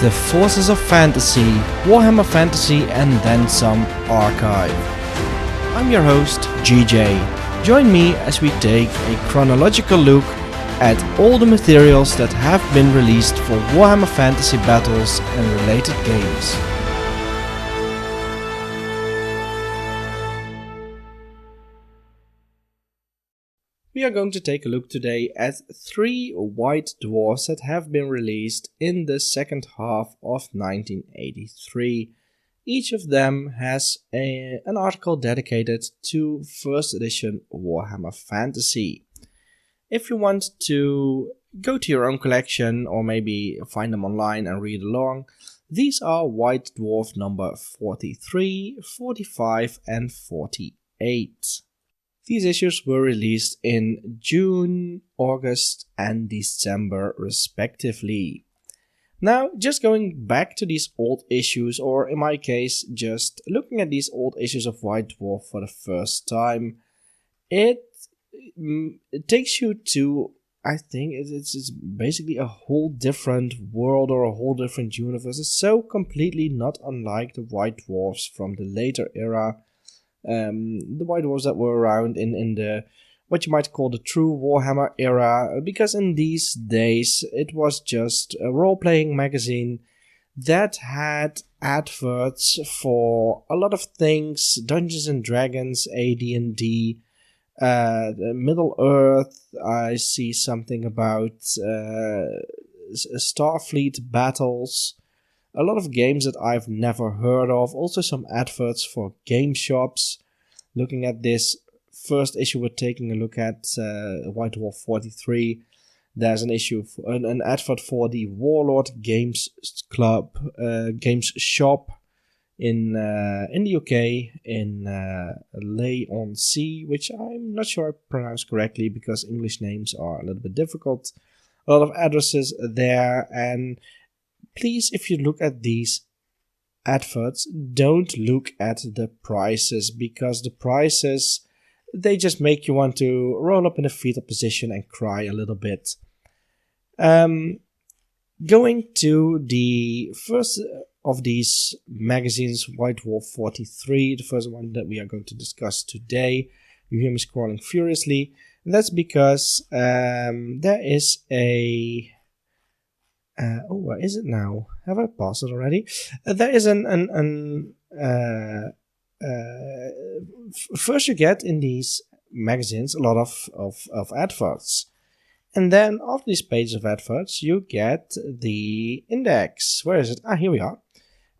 the Forces of Fantasy, Warhammer Fantasy and then some archive. I'm your host, GJ. Join me as we take a chronological look at all the materials that have been released for Warhammer Fantasy battles and related games. We are going to take a look today at 3 White Dwarfs that have been released in the second half of 1983. Each of them has an article dedicated to first edition Warhammer Fantasy. If you want to go to your own collection or maybe find them online and read along, these are White Dwarf number 43, 45 and 48. These issues were released in June, August and December respectively. Now, just going back to these old issues, or in my case, just looking at these old issues of White Dwarf for the first time, it takes you to, I think, it's basically a whole different world or a whole different universe. It's so completely not unlike the White Dwarfs from the later era. The White Dwarfs that were around in the what you might call the true Warhammer era, because in these days it was just a role-playing magazine that had adverts for a lot of things: Dungeons and Dragons, AD&D, Middle Earth. I see something about Starfleet battles. A lot of games that I've never heard of. Also some adverts for game shops. Looking at this first issue, we're taking a look at White Dwarf 43. There's an issue, an advert for the Warlord Games Club, Games Shop in the UK, in Leigh-on-Sea, which I'm not sure I pronounced correctly because English names are a little bit difficult. A lot of addresses there, and please, if you look at these adverts, don't look at the prices, because the prices, they just make you want to roll up in a fetal position and cry a little bit. Going to the first of these magazines, White Dwarf 43, the first one that we are going to discuss today. You hear me scrolling furiously. And that's because there is a... where is it now? Have I passed it already? There is first you get in these magazines a lot of adverts. And then after these pages of adverts, you get the index. Where is it? Here we are.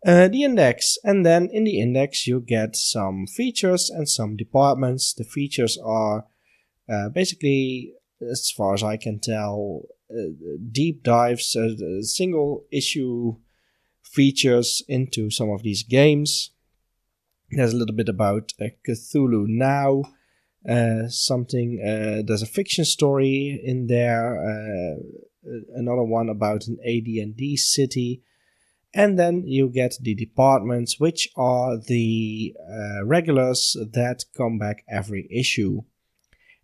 The index. And then in the index, you get some features and some departments. The features are basically, as far as I can tell, deep dives, single issue features into some of these games. There's a little bit about Cthulhu Now, there's a fiction story in there, another one about an AD&D city, and then you get the departments, which are the regulars that come back every issue.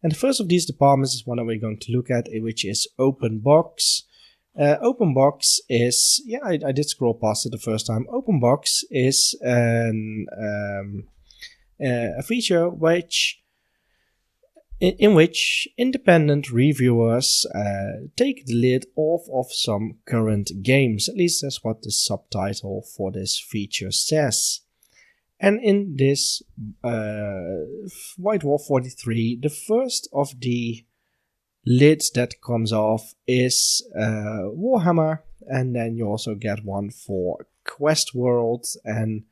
And the first of these departments is one that we're going to look at, which is Open Box. Open Box is, I did scroll past it the first time. Open Box is a feature in which independent reviewers take the lid off of some current games. At least that's what the subtitle for this feature says. And in this White Dwarf 43, the first of the lids that comes off is Warhammer, and then you also get one for Quest World and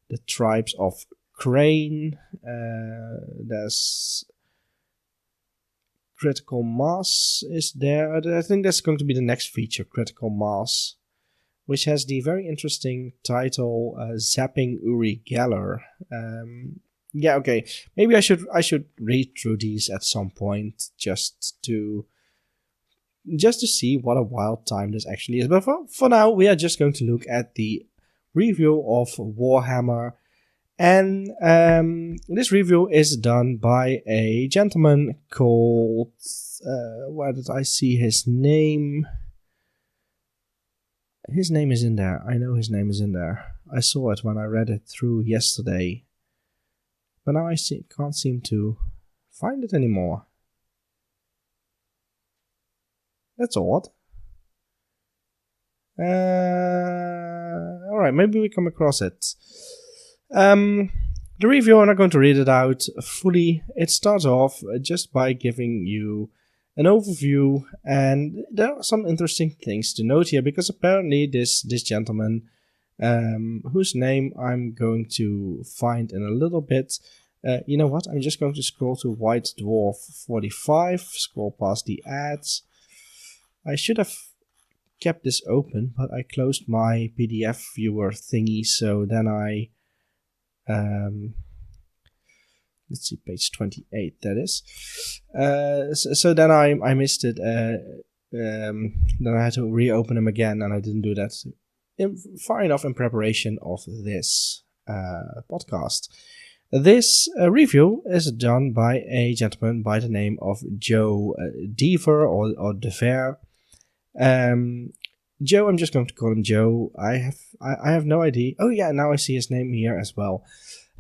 the Tribes of Crane. There's Critical Mass is there. I think that's going to be the next feature, Critical Mass, which has the very interesting title Zapping Uri Geller. Okay. Maybe I should read through these at some point just to see what a wild time this actually is. But for now, we are just going to look at the review of Warhammer. And this review is done by a gentleman called... where did I see his name? His name is in there. I know his name is in there. I saw it when I read it through yesterday. But now I can't seem to find it anymore. That's odd. Alright, maybe we come across it. The review, I'm not going to read it out fully. It starts off just by giving you an overview, and there are some interesting things to note here, because apparently this gentleman, whose name I'm going to find in a little bit, you know what, I'm just going to scroll to White Dwarf 45, scroll past the ads. I should have kept this open, but I closed my PDF viewer thingy, so then I let's see, page 28 that is. So then I missed it. Then I had to reopen them again, and I didn't do that far enough in preparation of this podcast. This review is done by a gentleman by the name of Joe Dever or Dever. Joe, I'm just going to call him Joe. I have no idea. Oh yeah, now I see his name here as well.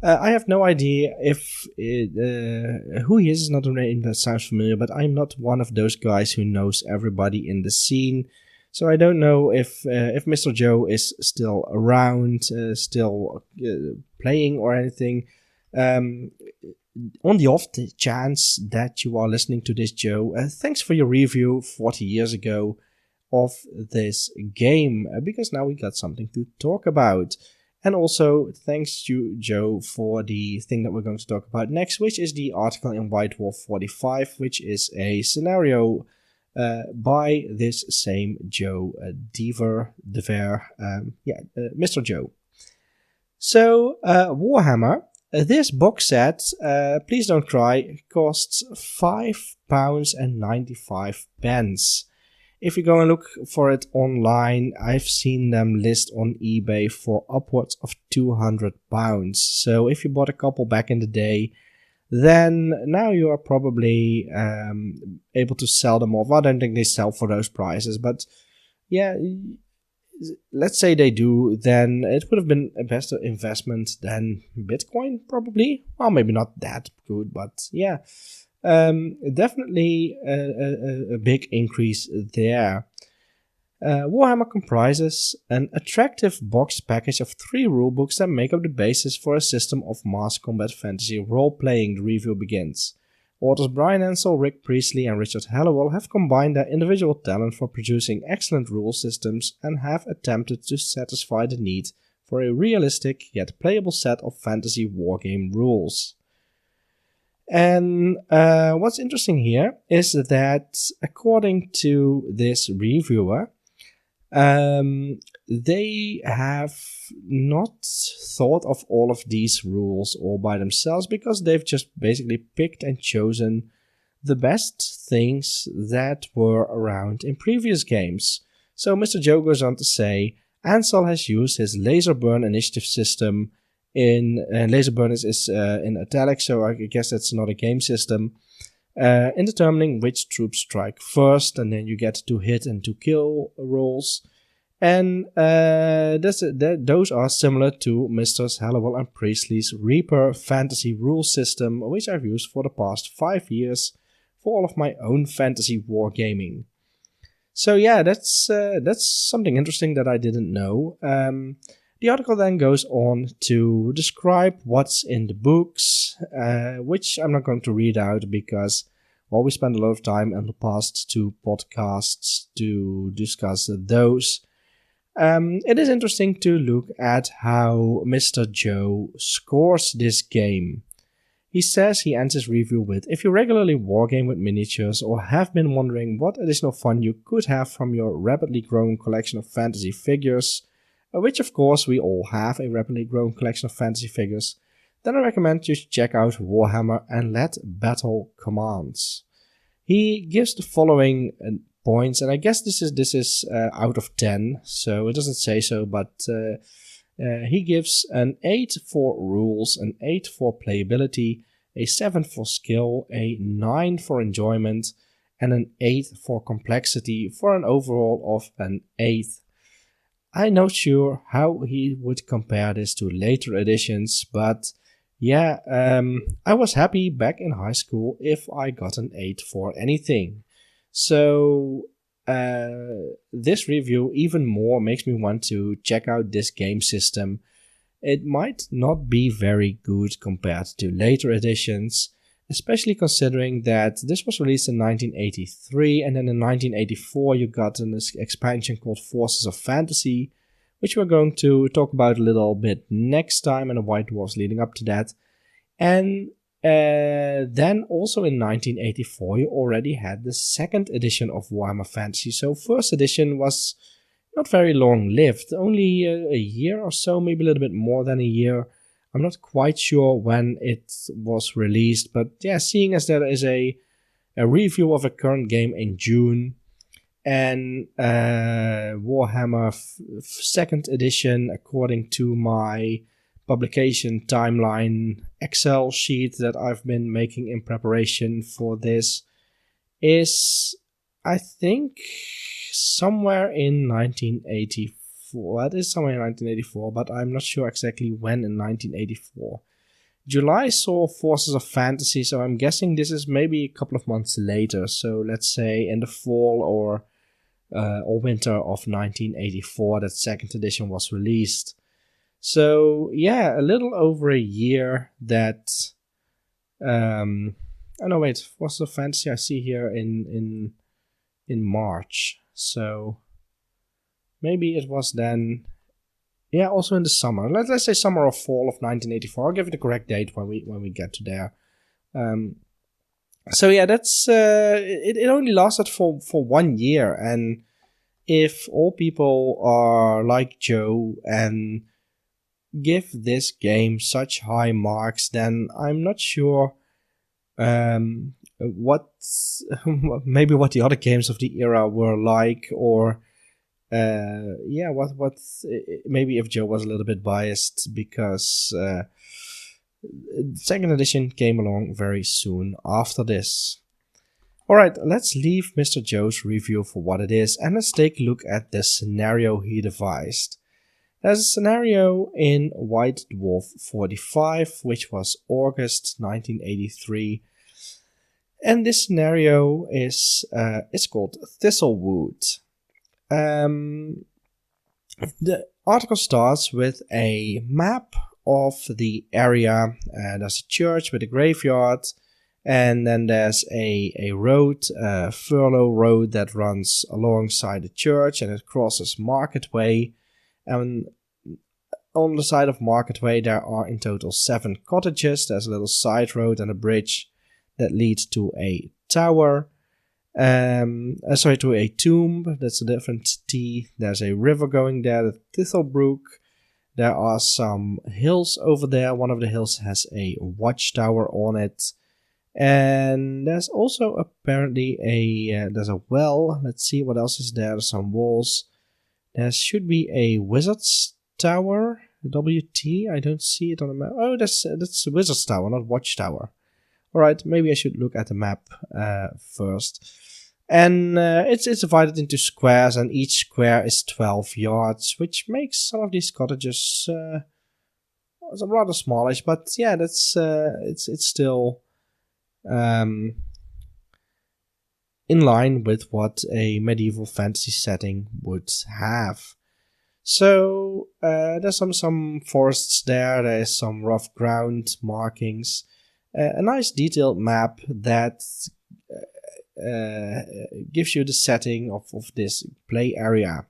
I have no idea if who he is. Not a name that sounds familiar, but I'm not one of those guys who knows everybody in the scene. So I don't know if Mr. Joe is still around, still playing or anything. On the off chance that you are listening to this, Joe, thanks for your review 40 years ago of this game, because now we got something to talk about. And also, thanks to Joe for the thing that we're going to talk about next, which is the article in White Dwarf 45, which is a scenario by this same Joe Dever, Mr. Joe. So, Warhammer, this box set, please don't cry, costs £5.95. If you go and look for it online, I've seen them list on eBay for upwards of £200. So if you bought a couple back in the day, then now you are probably able to sell them off. I don't think they sell for those prices, but yeah, let's say they do, then it would have been a better investment than Bitcoin, probably. Well, maybe not that good, but yeah. Definitely a big increase there. Warhammer comprises an attractive box package of 3 rulebooks that make up the basis for a system of mass combat fantasy role-playing. The review begins. Authors Brian Ansell, Rick Priestley and Richard Hallowell have combined their individual talent for producing excellent rule systems and have attempted to satisfy the need for a realistic yet playable set of fantasy wargame rules. And what's interesting here is that, according to this reviewer, they have not thought of all of these rules all by themselves, because they've just basically picked and chosen the best things that were around in previous games. So Mr. Joe goes on to say, Ansel has used his laser burn initiative system laser burn is in italics, so I guess that's not a game system, in determining which troops strike first, and then you get to hit and to kill rolls. And those are similar to Mr. Hallowell and Priestley's Reaper fantasy rule system, which I've used for the past 5 years for all of my own fantasy wargaming. So yeah, that's something interesting that I didn't know. The article then goes on to describe what's in the books, which I'm not going to read out because, well, we spent a lot of time in the past 2 podcasts to discuss those. It is interesting to look at how Mr. Joe scores this game. He says he ends his review with, if you regularly wargame with miniatures or have been wondering what additional fun you could have from your rapidly growing collection of fantasy figures, which of course we all have a rapidly growing collection of fantasy figures, then I recommend you check out Warhammer and Let Battle Commence. He gives the following points, and I guess this is out of 10, so it doesn't say so, but he gives an 8 for rules, an 8 for playability, a 7 for skill, a 9 for enjoyment, and an 8 for complexity, for an overall of an 8. I'm not sure how he would compare this to later editions, but yeah, I was happy back in high school if I got an 8 for anything. So this review even more makes me want to check out this game system. It might not be very good compared to later editions, especially considering that this was released in 1983, and then in 1984 you got an expansion called Forces of Fantasy, which we're going to talk about a little bit next time, and the White Dwarfs leading up to that. And then also in 1984 you already had the second edition of Warhammer Fantasy. So first edition was not very long lived, only a year or so, maybe a little bit more than a year. I'm not quite sure when it was released, but yeah, seeing as there is a review of a current game in June, and Warhammer 2nd edition, according to my publication timeline Excel sheet that I've been making in preparation for this, is, I think, somewhere in 1984. It is somewhere in 1984, but I'm not sure exactly when in 1984. July saw Forces of Fantasy, so I'm guessing this is maybe a couple of months later. So let's say in the fall or winter of 1984 that second edition was released. So yeah, a little over a year that oh no, wait, Forces of Fantasy I see here in March. So maybe it was then, yeah, also in the summer. Let's say summer or fall of 1984. I'll give it the correct date when we get to there. So yeah, that's it only lasted for 1 year, and if all people are like Joe and give this game such high marks, then I'm not sure what maybe what the other games of the era were like, or yeah, what maybe if Joe was a little bit biased because second edition came along very soon after this. Alright, let's leave Mr. Joe's review for what it is, and let's take a look at the scenario he devised. There's a scenario in White Dwarf 45, which was August 1983. And this scenario is it's called Thistlewood. The article starts with a map of the area. There's a church with a graveyard, and then there's a road, a furlough road that runs alongside the church, and it crosses Market Way. And on the side of Market Way there are in total 7 cottages. There's a little side road and a bridge that leads to a tower. To a tomb. That's a different T. There's a river going there, the Thistlebrook. There are some hills over there. One of the hills has a watchtower on it. And there's also apparently there's a well. Let's see what else is there. There's some walls. There should be a wizard's tower. WT. I don't see it on the map. Oh, that's a wizard's tower, not watchtower. Alright, maybe I should look at the map first. And it's divided into squares, and each square is 12 yards, which makes some of these cottages rather smallish. But yeah, that's it's still in line with what a medieval fantasy setting would have. So there's some forests there. There's some rough ground markings. A nice detailed map that gives you the setting of this play area.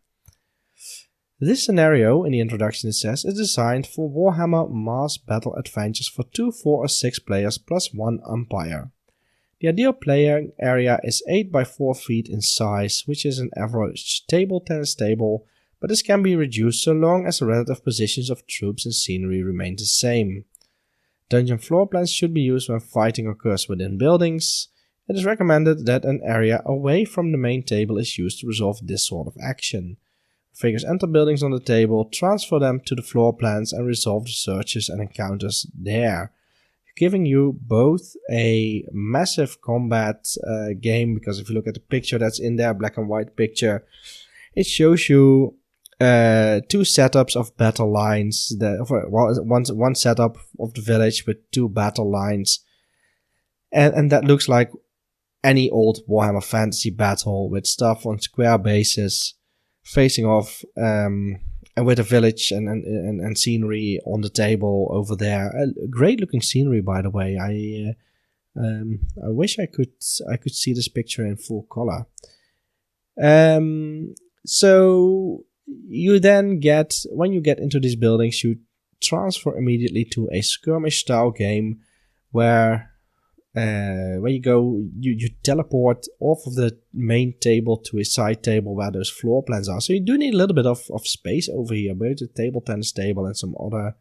This scenario, in the introduction it says, is designed for Warhammer Mass Battle Adventures for 2, 4 or 6 players plus 1 umpire. The ideal playing area is 8 by 4 feet in size, which is an average table tennis table, but this can be reduced so long as the relative positions of troops and scenery remain the same. Dungeon floor plans should be used when fighting occurs within buildings. It is recommended that an area away from the main table is used to resolve this sort of action. Figures enter buildings on the table, transfer them to the floor plans, and resolve the searches and encounters there, giving you both a massive combat game, because if you look at the picture that's in there, black and white picture, it shows you two setups of battle lines. One setup of the village with two battle lines. And that looks like any old Warhammer Fantasy battle with stuff on square bases facing off, and with a village and scenery on the table over there. Great looking scenery, by the way. I wish I could see this picture in full color. So you then get, when you get into these buildings, you transfer immediately to a skirmish style game where you go, you teleport off of the main table to a side table where those floor plans are. So you do need a little bit of space over here, both a table tennis table and some other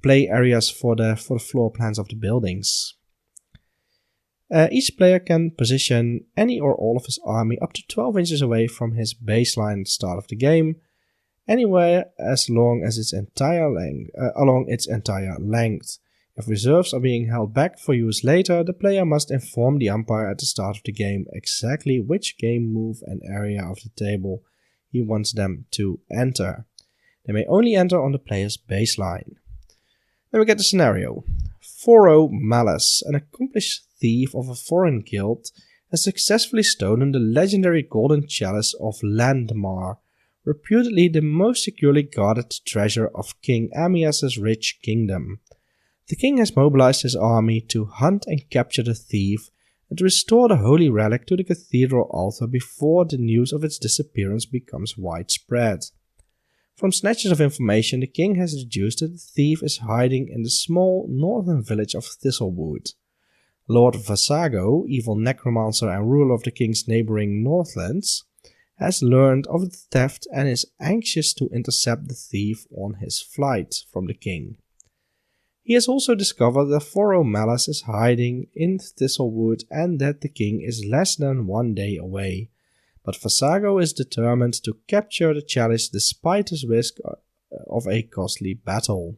play areas for the floor plans of the buildings. Each player can position any or all of his army up to 12 inches away from his baseline at the start of the game, anywhere as long as along its entire length. If reserves are being held back for use later, the player must inform the umpire at the start of the game exactly which game move and area of the table he wants them to enter. They may only enter on the player's baseline. Then we get the scenario. Foro Malice, an accomplished thief of a foreign guild, has successfully stolen the legendary golden chalice of Landmar, reputedly the most securely guarded treasure of King Amias's rich kingdom. The king has mobilized his army to hunt and capture the thief and to restore the holy relic to the cathedral altar before the news of its disappearance becomes widespread. From snatches of information, the king has deduced that the thief is hiding in the small northern village of Thistlewood. Lord Vasago, evil necromancer and ruler of the king's neighboring Northlands, has learned of the theft and is anxious to intercept the thief on his flight from the king. He has also discovered that Foro Malice is hiding in Thistlewood and that the king is less than 1 day away. But Vasago is determined to capture the chalice despite his risk of a costly battle.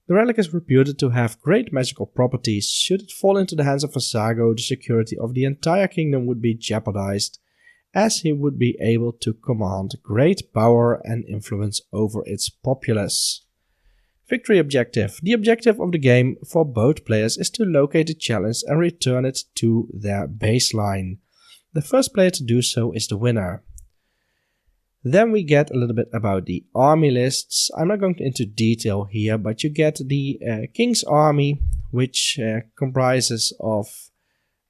The relic is reputed to have great magical properties. Should it fall into the hands of Vasago, the security of the entire kingdom would be jeopardized, as he would be able to command great power and influence over its populace. Victory objective. The objective of the game for both players is to locate the chalice and return it to their baseline. The first player to do so is the winner. Then we get a little bit about the army lists. I'm not going into detail here, but you get the king's army, which comprises of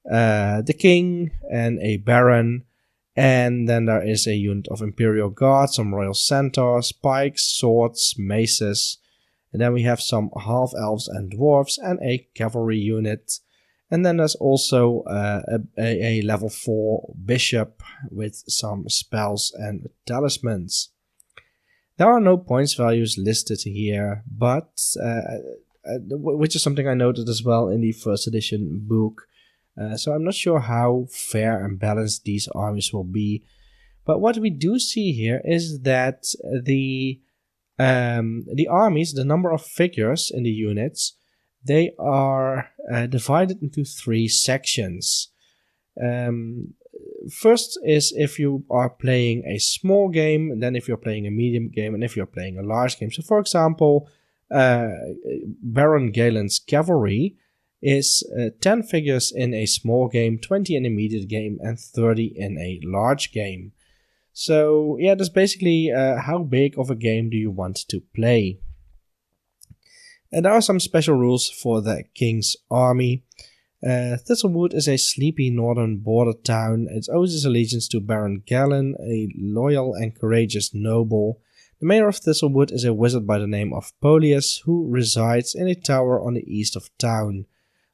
the king and a baron, and then there is a unit of imperial guards, some royal centaurs, pikes, swords, maces, and then we have some half-elves and dwarves and a cavalry unit. And then there's also a level 4 bishop with some spells and talismans. There are no points values listed here, but which is something I noted as well in the first edition book. So I'm not sure how fair and balanced these armies will be. But what we do see here is that the armies, the number of figures in the units, they are divided into 3 sections. First is if you are playing a small game, then if you're playing a medium game, and if you're playing a large game. So for example, Baron Galen's cavalry is 10 figures in a small game, 20 in a medium game, and 30 in a large game. So yeah, that's basically how big of a game do you want to play. And there are some special rules for the king's army. Thistlewood is a sleepy northern border town. It owes its allegiance to Baron Galen, a loyal and courageous noble. The mayor of Thistlewood is a wizard by the name of Polius, who resides in a tower on the east of town.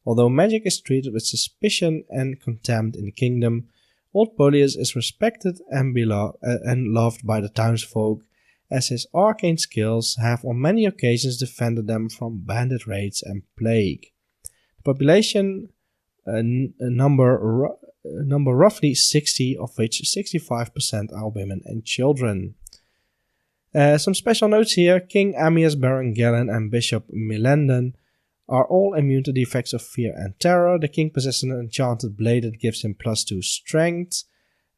Although magic is treated with suspicion and contempt in the kingdom, Old Polius is respected and loved by the townsfolk, as his arcane skills have on many occasions defended them from bandit raids and plague. The population number roughly 60, of which 65% are women and children. Some special notes here. King Amias, Baron Galen and Bishop Milenden are all immune to the effects of fear and terror. The king possesses an enchanted blade that gives him +2 strength.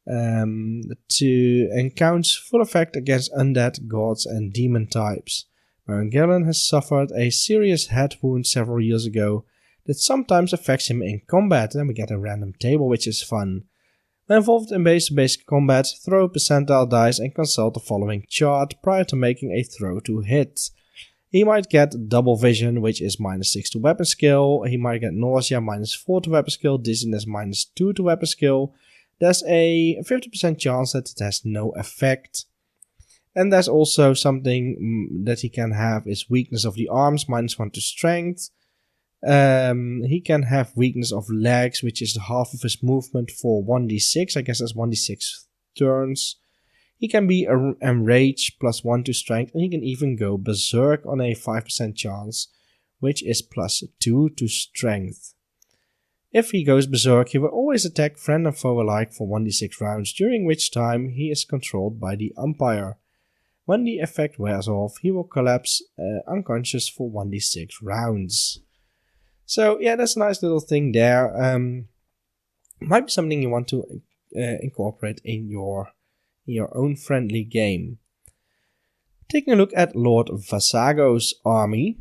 and counts full effect against undead, gods and demon types. Baron Gillen has suffered a serious head wound several years ago that sometimes affects him in combat, and we get a random table which is fun. When involved in basic combat, throw a percentile dice and consult the following chart prior to making a throw to hit. He might get double vision, which is -6 to weapon skill. He might get nausea, -4 to weapon skill, dizziness, -2 to weapon skill. There's a 50% chance that it has no effect. And there's also something that he can have is weakness of the arms, -1 to strength. He can have weakness of legs, which is half of his movement for 1d6. I guess that's 1d6 turns. He can be enraged, +1 to strength, and he can even go berserk on a 5% chance, which is +2 to strength. If he goes berserk, he will always attack friend and foe alike for 1d6 rounds, during which time he is controlled by the umpire. When the effect wears off, he will collapse unconscious for 1d6 rounds. So yeah, that's a nice little thing there. Might be something you want to incorporate in your own friendly game. Taking a look at Lord Vasago's army.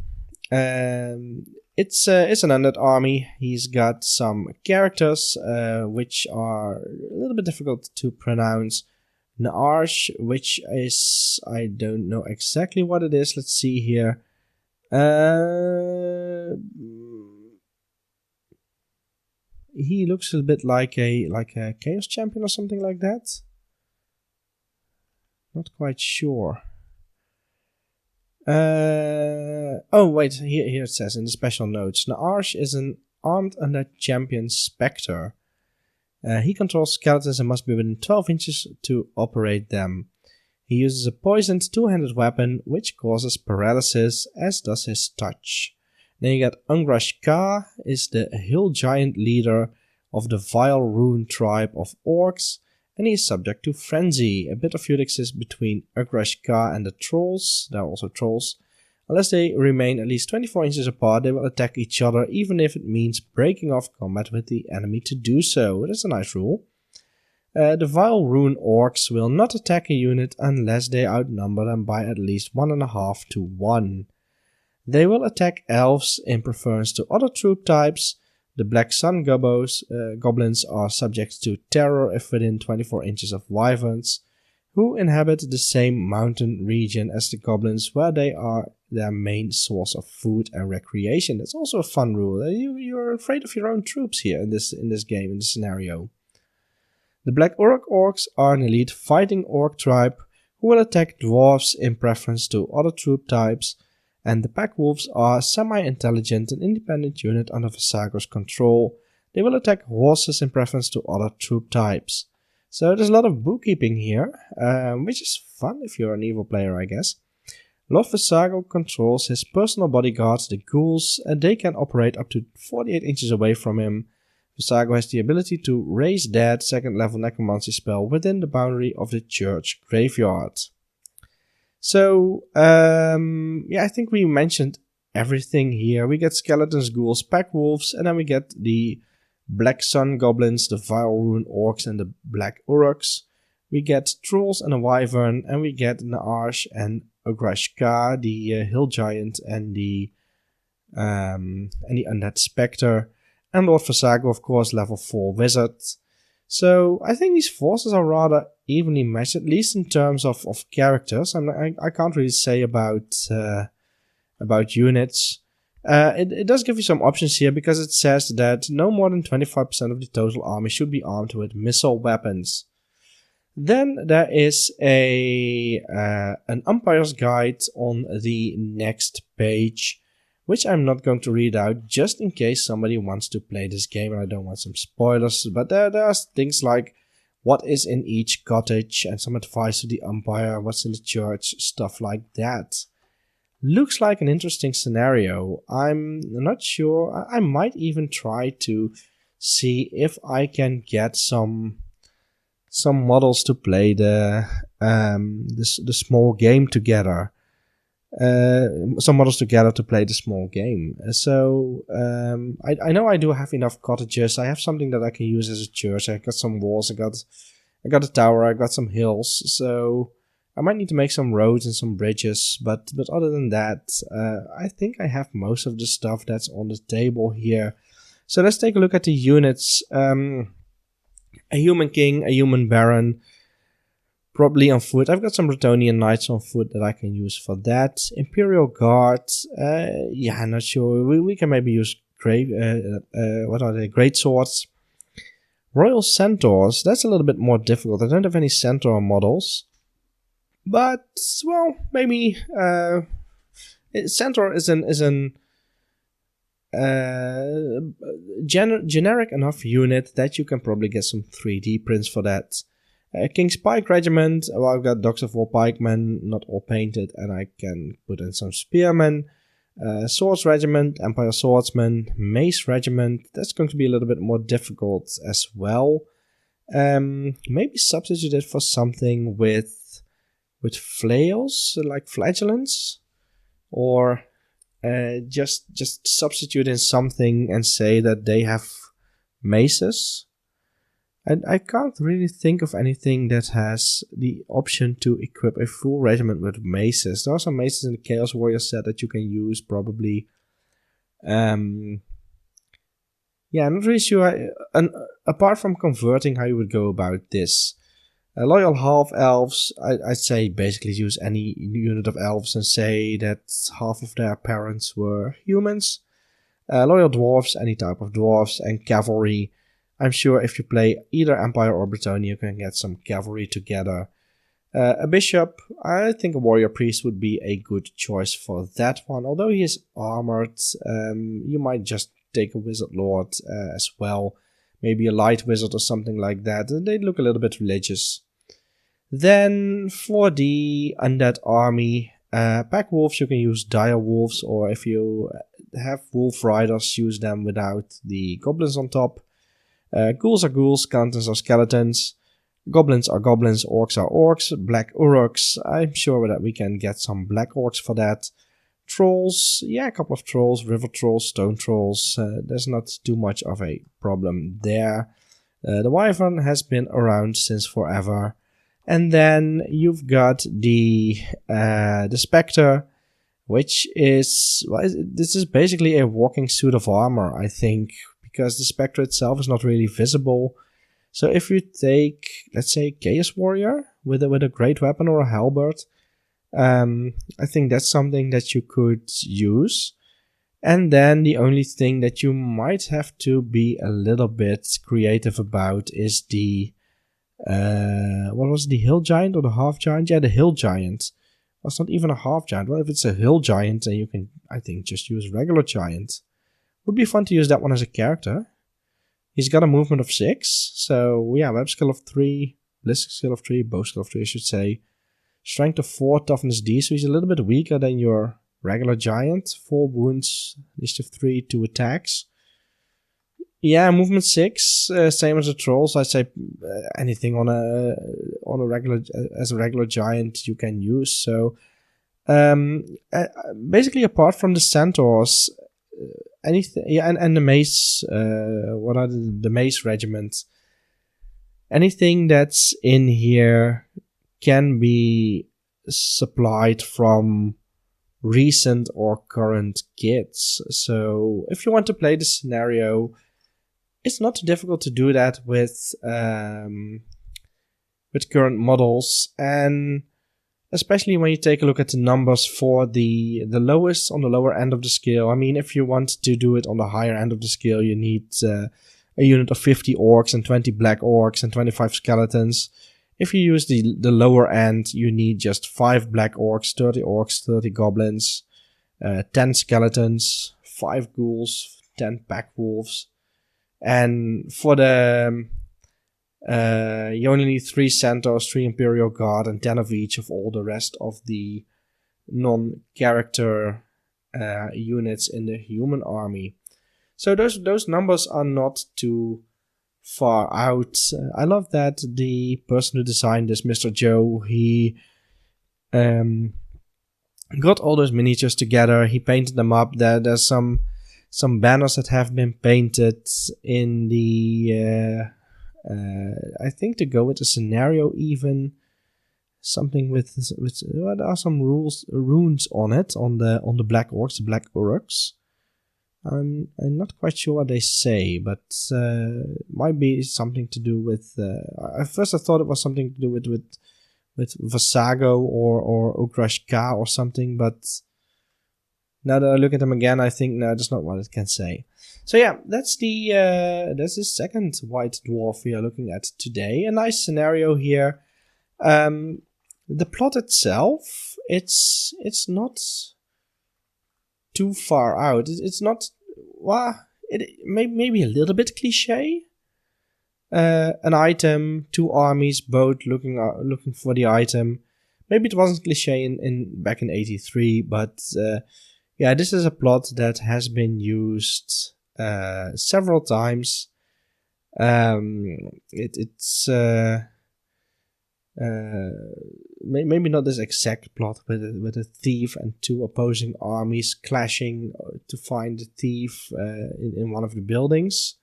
It's an undead army. He's got some characters which are a little bit difficult to pronounce. Naarsh, which is, I don't know exactly what it is. Let's see here. He looks a bit like a Chaos Champion or something like that. Not quite sure. Oh wait, here it says in the special notes. Naarsh is an armed undead champion spectre. He controls skeletons and must be within 12 inches to operate them. He uses a poisoned two-handed weapon which causes paralysis, as does his touch. Then you got Ungrash Ka, is the hill giant leader of the Vile Rune tribe of orcs, and he is subject to frenzy. A bit of feud exists between Ungrash Ka and the trolls. There are also trolls. Unless they remain at least 24 inches apart, they will attack each other, even if it means breaking off combat with the enemy to do so. That's a nice rule. The Vile Rune orcs will not attack a unit unless they outnumber them by at least 1.5 to 1. They will attack elves in preference to other troop types. The Black Sun goblins are subject to terror if within 24 inches of wyverns, who inhabit the same mountain region as the goblins, where they are their main source of food and recreation. That's also a fun rule. You're afraid of your own troops here in this game, in this scenario. The Black Uruk orcs are an elite fighting orc tribe who will attack dwarves in preference to other troop types, and the Pack Wolves are semi-intelligent and independent unit under Vasago's control. They will attack horses in preference to other troop types. So there's a lot of bookkeeping here, which is fun if you're an evil player, I guess. Lord Vasago controls his personal bodyguards, the ghouls, and they can operate up to 48 inches away from him. Vasago has the ability to raise dead 2nd level necromancy spell within the boundary of the church graveyard. So, yeah, I think we mentioned everything here. We get skeletons, ghouls, pack wolves, and then we get the Black Sun goblins, the Vile Rune orcs, and the Black Uruks. We get trolls and a wyvern, and we get Naarsh and Ungrash Ka, the hill giant, and the undead spectre. And Lord Vasago, of course, level 4 wizard. So I think these forces are rather evenly matched, at least in terms of characters. I can't really say about units. It does give you some options here, because it says that no more than 25% of the total army should be armed with missile weapons. Then there is an umpire's guide on the next page, which I'm not going to read out just in case somebody wants to play this game and I don't want some spoilers. But there are things like what is in each cottage and some advice to the umpire, what's in the church, stuff like that. Looks like an interesting scenario. I'm not sure. I might even try to see if I can get some models to play the small game together. Some models together to play the small game. So I know I do have enough cottages. I have something that I can use as a church. I got some walls. I got I got a tower, I got some hills, so I might need to make some roads and some bridges, but other than that, I think I have most of the stuff that's on the table here. So let's take a look at the units. A human king, a human baron, probably on foot. I've got some Bretonnian knights on foot that I can use for that. Imperial guard, yeah, I'm not sure. We can maybe use great swords. Royal centaurs, that's a little bit more difficult. I don't have any centaur models. But, well, maybe centaur is an generic enough unit that you can probably get some 3D prints for that. King's Pike Regiment, well, I've got Dogs of War Pikemen, not all painted, and I can put in some Spearmen. Swords Regiment, Empire Swordsman, Mace Regiment, that's going to be a little bit more difficult as well. Maybe substitute it for something with flails, like flagellants, or just substitute in something and say that they have maces. And I can't really think of anything that has the option to equip a full regiment with maces. There are some maces in the Chaos Warrior set that you can use, probably. Yeah, I'm not really sure. Apart from converting, how you would go about this. Loyal half-elves, I'd say basically use any unit of elves and say that half of their parents were humans. Loyal dwarves, any type of dwarves, and cavalry. I'm sure if you play either Empire or Bretonnia, you can get some cavalry together. A bishop, I think a warrior priest would be a good choice for that one. Although he is armored, you might just take a wizard lord as well. Maybe a light wizard or something like that. They look a little bit religious. Then for the undead army, pack wolves, you can use dire wolves, or if you have wolf riders, use them without the goblins on top. Ghouls are ghouls, skeletons are skeletons. Goblins are goblins, orcs are orcs. Black uruks, I'm sure that we can get some black orcs for that. Trolls, yeah, a couple of trolls, river trolls, stone trolls. There's not too much of a problem there. The wyvern has been around since forever. And then you've got the spectre, which is, well, this is basically a walking suit of armor, I think, because the spectre itself is not really visible. So if you take, let's say, Chaos Warrior with a great weapon or a halberd, I think that's something that you could use. And then the only thing that you might have to be a little bit creative about is the what was it, the hill giant or the half giant? Yeah, the hill giant. Well, it's not even a half giant. Well, if it's a hill giant, then you can, I think, just use regular giant. Would be fun to use that one as a character. He's got a movement of 6, so yeah, web skill of 3, ballistic skill of 3, bow skill of 3, I should say. Strength of 4, toughness D, so he's a little bit weaker than your regular giant. 4 wounds, initiative 3, 2 attacks. Yeah, movement 6, same as the trolls. I'd say anything on a regular as a regular giant you can use. So basically, apart from the centaurs, anything, yeah, and the mace. What are the mace regiments? Anything that's in here can be supplied from recent or current kits. So if you want to play the scenario, it's not too difficult to do that with current models, and especially when you take a look at the numbers for the lowest on the lower end of the scale. I mean, if you want to do it on the higher end of the scale, you need a unit of 50 orcs and 20 black orcs and 25 skeletons. If you use the lower end, you need just 5 black orcs, 30 goblins, 10 skeletons, 5 ghouls, 10 pack wolves. And for the you only need 3 centaurs, 3 imperial guard, and 10 of each of all the rest of the non-character units in the human army. So those numbers are not too far out. I love that the person who designed this, Mr. Joe, he got all those miniatures together. He painted them up. There's some banners that have been painted in the I think to go with a scenario, even something with there are some runes on it, on the black orcs, the black uruks. I'm not quite sure what they say, but might be something to do with. At first, I thought it was something to do with Vasago or Ukrashka or something, but now that I look at them again, I think no, that's not what it can say. So yeah, that's the second White Dwarf we are looking at today. A nice scenario here. The plot itself, it's not too far out. It's not, well, it maybe a little bit cliche. An item, two armies, both looking for the item. Maybe it wasn't cliche in back in '83, but yeah, this is a plot that has been used several times. It's maybe not this exact plot, but with a thief and two opposing armies clashing to find the thief in one of the buildings,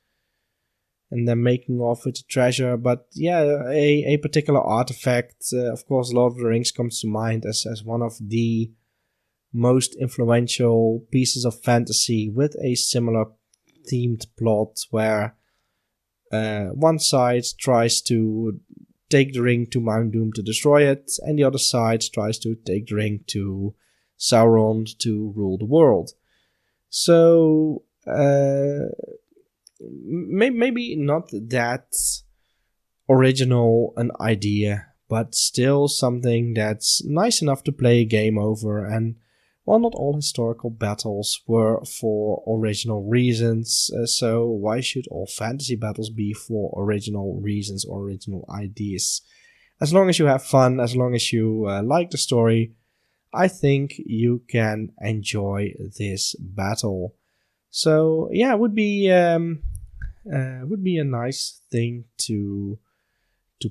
and then making off with the treasure. But yeah, a particular artifact, of course, Lord of the Rings comes to mind as one of the most influential pieces of fantasy with a similar themed plot where one side tries to take the ring to Mount Doom to destroy it, and the other side tries to take the ring to Sauron to rule the world. So maybe not that original an idea, but still something that's nice enough to play a game over. And while not all historical battles were for original reasons, so why should all fantasy battles be for original reasons or original ideas? As long as you have fun, as long as you like the story, I think you can enjoy this battle. So yeah, it would be a nice thing to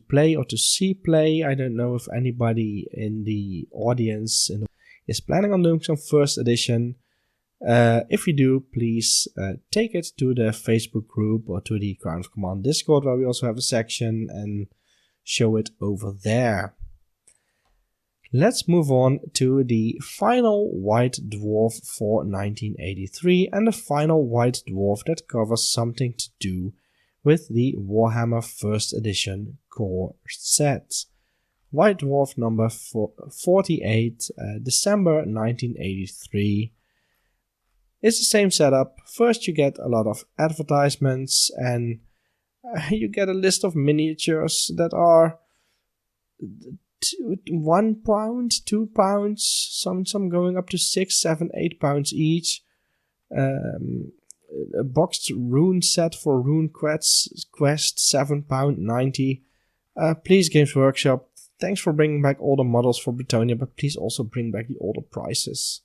play or to see play. I don't know if anybody in the audience is planning on doing some first edition. If you do, please take it to the Facebook group or to the Crown of Command Discord, where we also have a section, and show it over there. Let's move on to the final White Dwarf for 1983, and the final White Dwarf that covers something to do with the Warhammer 1st Edition core set. White Dwarf number 48, December 1983. It's the same setup. First you get a lot of advertisements, and you get a list of miniatures that are £1, £2, some going up to £6, £7, £8 each. A boxed rune set for Rune Quest, £7.90. Please, Games Workshop, thanks for bringing back all the models for Britannia, but please also bring back the older prices.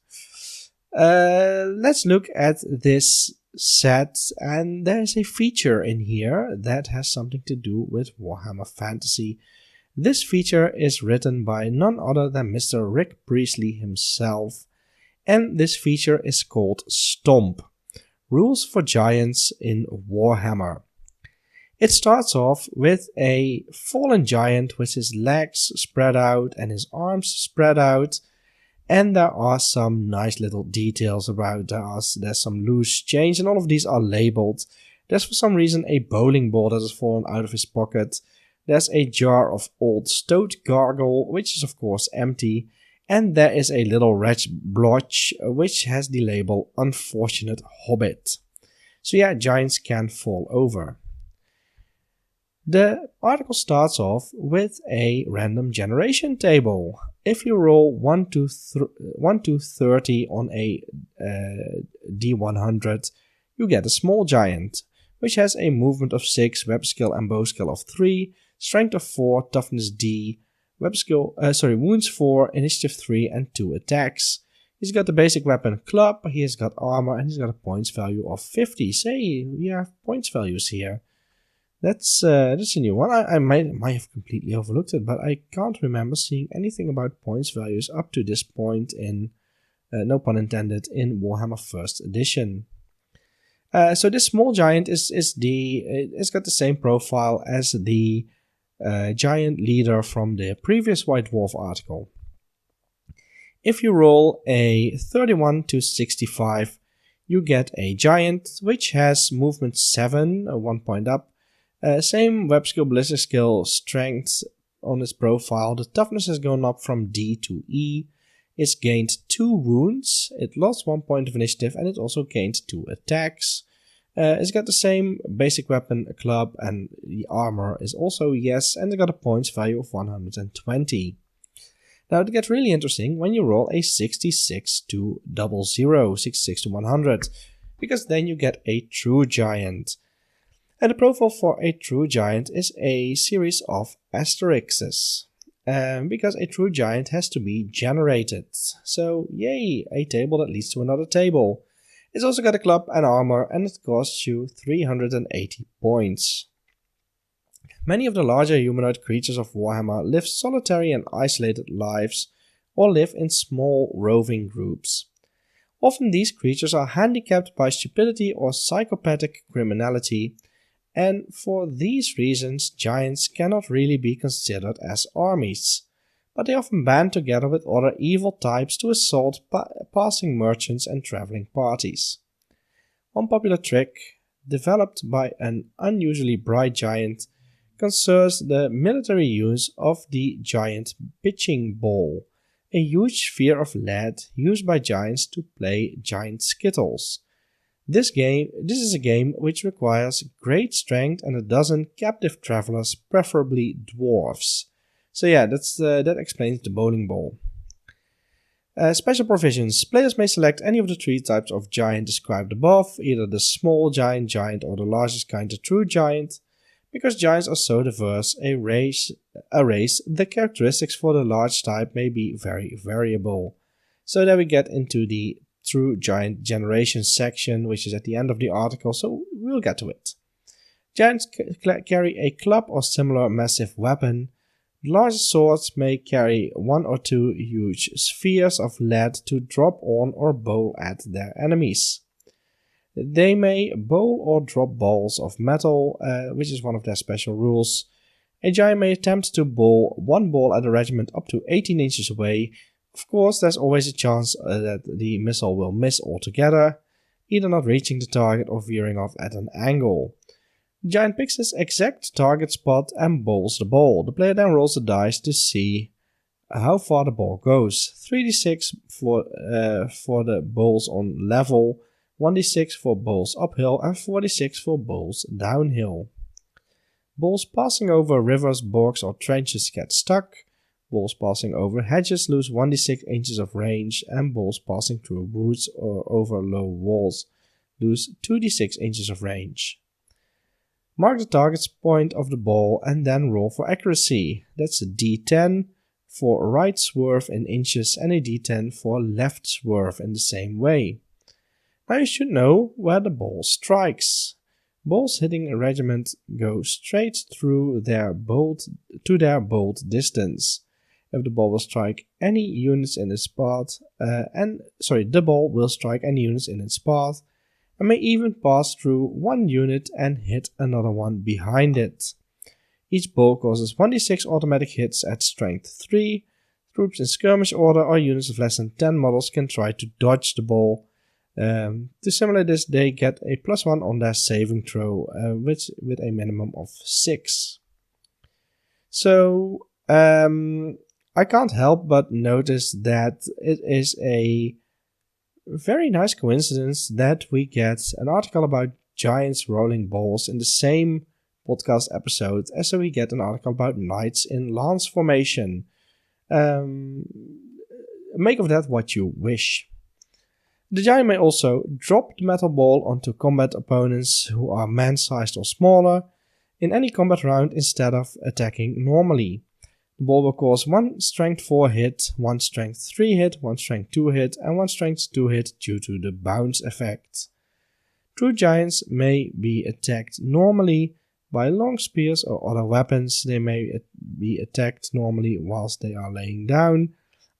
Let's look at this set, and there's a feature in here that has something to do with Warhammer Fantasy. This feature is written by none other than Mr. Rick Priestley himself, and this feature is called Stomp: Rules for Giants in Warhammer. It starts off with a fallen giant with his legs spread out and his arms spread out, and there are some nice little details about there's some loose change, and all of these are labeled. There's for some reason a bowling ball that has fallen out of his pocket. There's a jar of old Stoat Gargle, which is of course empty, and there is a little red blotch which has the label Unfortunate Hobbit. So yeah, giants can fall over. The article starts off with a random generation table. If you roll 1 to 30 on a D100, you get a small giant, which has a movement of 6, web skill and bow skill of 3, strength of 4, toughness D, wounds 4, initiative 3, and 2 attacks. He's got the basic weapon club, he has got armor, and he's got a points value of 50. Say, we have points values here. That's a new one. I might have completely overlooked it, but I can't remember seeing anything about points values up to this point in, no pun intended, in Warhammer 1st Edition. So this small giant it's got the same profile as the giant leader from the previous White Dwarf article. If you roll a 31 to 65, you get a giant which has movement 7, 1 point up, same web skill, ballistic skill, strength on its profile. The toughness has gone up from D to E. It's gained 2 wounds, it lost 1 point of initiative, and it also gained 2 attacks. It's got the same basic weapon, a club, and the armor is also yes, and it got a points value of 120. Now it gets really interesting when you roll a 66 to 00, 66 to 100, because then you get a true giant. And the profile for a true giant is a series of asterisks, because a true giant has to be generated. So yay, a table that leads to another table. It's also got a club and armor, and it costs you 380 points. Many of the larger humanoid creatures of Warhammer live solitary and isolated lives, or live in small roving groups. Often these creatures are handicapped by stupidity or psychopathic criminality, and for these reasons giants cannot really be considered as armies, but they often band together with other evil types to assault passing merchants and traveling parties. One popular trick, developed by an unusually bright giant, concerns the military use of the giant pitching ball, a huge sphere of lead used by giants to play giant skittles. This is a game which requires great strength and a dozen captive travelers, preferably dwarves. So yeah, that explains the bowling ball. Special provisions. Players may select any of the 3 types of giant described above, either the small giant, or the largest kind, the true giant. Because giants are so diverse, a race, the characteristics for the large type may be very variable. So then we get into the true giant generation section, which is at the end of the article, so we'll get to it. Giants carry a club or similar massive weapon. Large swords may carry 1 or 2 huge spheres of lead to drop on or bowl at their enemies. They may bowl or drop balls of metal, which is one of their special rules. A giant may attempt to bowl 1 ball at a regiment up to 18 inches away. Of course, there's always a chance that the missile will miss altogether, either not reaching the target or veering off at an angle. The giant picks his exact target spot and bowls the ball. The player then rolls the dice to see how far the ball goes. 3d6 for the bowls on level, 1d6 for bowls uphill, and 4d6 for bowls downhill. Balls passing over rivers, bogs, or trenches get stuck. Balls passing over hedges lose 1d6 inches of range, and balls passing through woods or over low walls lose 2d6 inches of range. Mark the target point of the ball and then roll for accuracy. That's a d10 for right swerve in inches and a d10 for left swerve in the same way. Now you should know where the ball strikes. Balls hitting a regiment go straight through their bolt distance. If the ball will strike any units in its path, the ball will strike any units in its path, and may even pass through one unit and hit another one behind it. Each ball causes 1d6 automatic hits at strength 3. Troops in skirmish order or units of less than 10 models can try to dodge the ball. To simulate this, they get a +1 on their saving throw, with a minimum of 6. So, I can't help but notice that it is a very nice coincidence that we get an article about giants rolling balls in the same podcast episode as we get an article about knights in lance formation. Make of that what you wish. The giant may also drop the metal ball onto combat opponents who are man-sized or smaller in any combat round instead of attacking normally. The ball will cause 1 strength 4 hit, 1 strength 3 hit, 1 strength 2 hit, and 1 strength 2 hit due to the bounce effect. True giants may be attacked normally by long spears or other weapons. They may be attacked normally whilst they are laying down,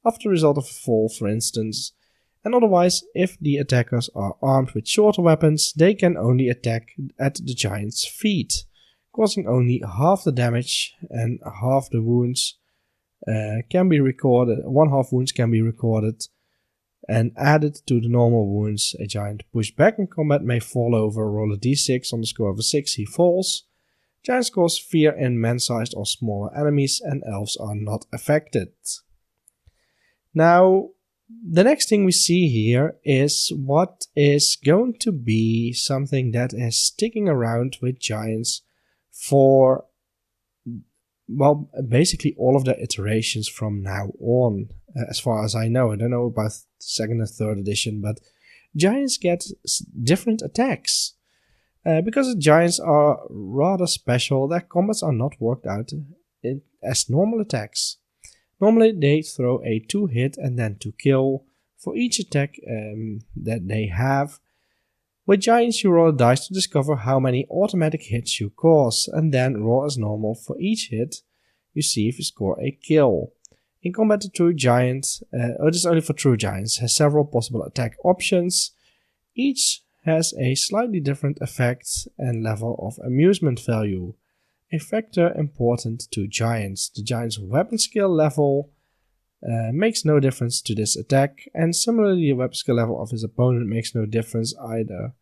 after the result of a fall for instance, and otherwise if the attackers are armed with shorter weapons, they can only attack at the giant's feet. causing only half the damage, and half the wounds can be recorded. 1/2 wounds can be recorded and added to the normal wounds. A giant pushed back in combat may fall over. Roll a d6. On the score of a 6, he falls. Giants cause fear in man-sized or smaller enemies, and elves are not affected. Now, the next thing we see here is what is going to be something that is sticking around with giants for, well, basically all of the iterations from now on, as far as I know. I don't know about 2nd and 3rd edition, but giants get different attacks. Because the giants are rather special, their combats are not worked out as normal attacks. Normally they throw a 2-hit and then 2-kill for each attack that they have. With giants you roll a dice to discover how many automatic hits you cause, and then roll as normal for each hit you see if you score a kill. In combat, the true giant, this is only for true giants, has several possible attack options. Each has a slightly different effect and level of amusement value, a factor important to giants. The giant's weapon skill level makes no difference to this attack, and similarly the weapon skill level of his opponent makes no difference either.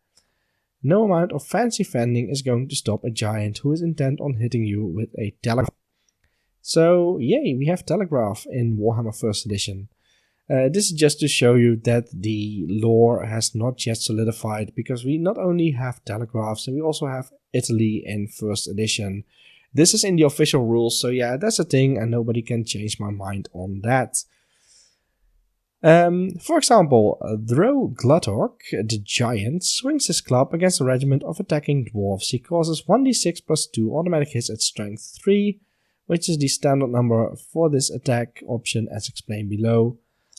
No amount of fancy fending is going to stop a giant who is intent on hitting you with a telegraph. So yay, we have telegraph in Warhammer 1st edition. This is just to show you that the lore has not yet solidified, because we not only have telegraphs, and we also have Italy in 1st edition. This is in the official rules, so yeah, that's a thing and nobody can change my mind on that. For example, Dro Gluttork, the giant, swings his club against a regiment of attacking dwarves. He causes 1d6 plus 2 automatic hits at strength 3, which is the standard number for this attack option as explained below.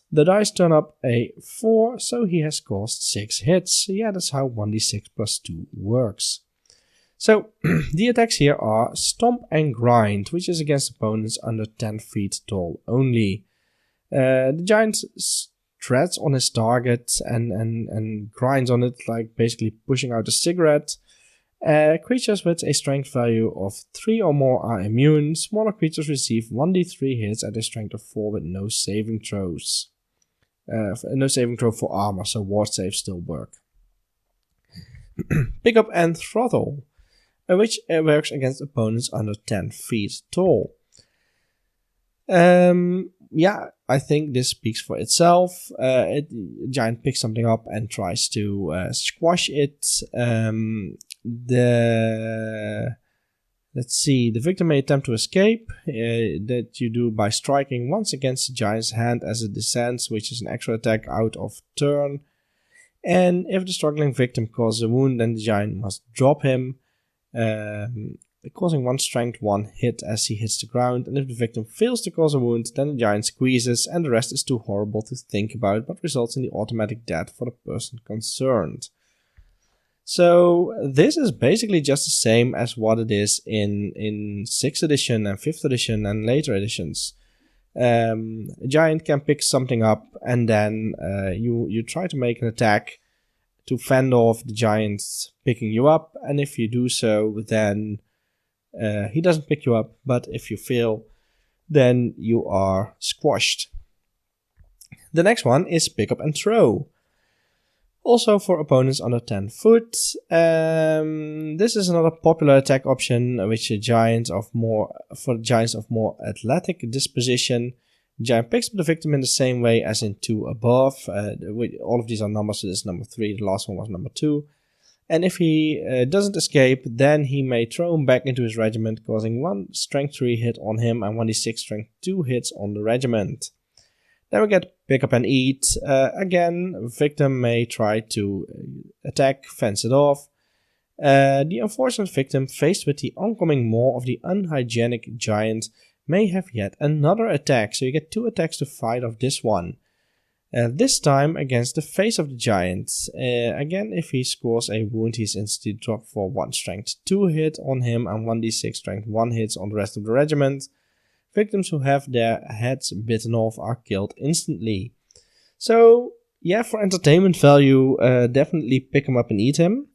The dice turn up a 4, so he has caused 6 hits. Yeah, that's how 1d6 plus 2 works. So, the attacks here are Stomp and Grind, which is against opponents under 10 feet tall only. The giant treads on his target and grinds on it, like basically pushing out a cigarette. Creatures with a strength value of 3 or more are immune. Smaller creatures receive 1d3 hits at a strength of 4 with no saving throws. No saving throw for armor, so ward saves still work. Pick up and Throttle, which works against opponents under 10 feet tall. Yeah, I think this speaks for itself. Giant picks something up and tries to squash it. Let's see, the victim may attempt to escape. That you do by striking once against the giant's hand as it descends, which is an extra attack out of turn. And if the struggling victim causes a wound, then the giant must drop him, causing 1 strength 1 hit as he hits the ground. And if the victim fails to cause a wound, then the giant squeezes, and the rest is too horrible to think about, but results in the automatic death for the person concerned. So this is basically just the same as what it is in 6th edition and 5th edition and later editions. A giant can pick something up, and then you try to make an attack to fend off the giant picking you up, and if you do so, then he doesn't pick you up, but if you fail, then you are squashed. The next one is Pick Up and Throw. Also for opponents under 10 foot. This is another popular attack option, which for giants of more athletic disposition. The giant picks up the victim in the same way as in 2 above. All of these are numbers, so this is number 3, the last one was number 2. And if he doesn't escape, then he may throw him back into his regiment, causing 1 strength 3 hit on him and 1d6 strength 2 hits on the regiment. Then we get Pick Up and Eat. Again, victim may try to attack, fence it off. The unfortunate victim, faced with the oncoming maw of the unhygienic giant, may have yet another attack. So you get 2 attacks to fight off this one. This time against the face of the giant. Again, if he scores a wound, he's instantly dropped for 1 strength 2 hit on him and 1d6 strength 1 hits on the rest of the regiment. Victims who have their heads bitten off are killed instantly. So, yeah, for entertainment value, definitely pick him up and eat him.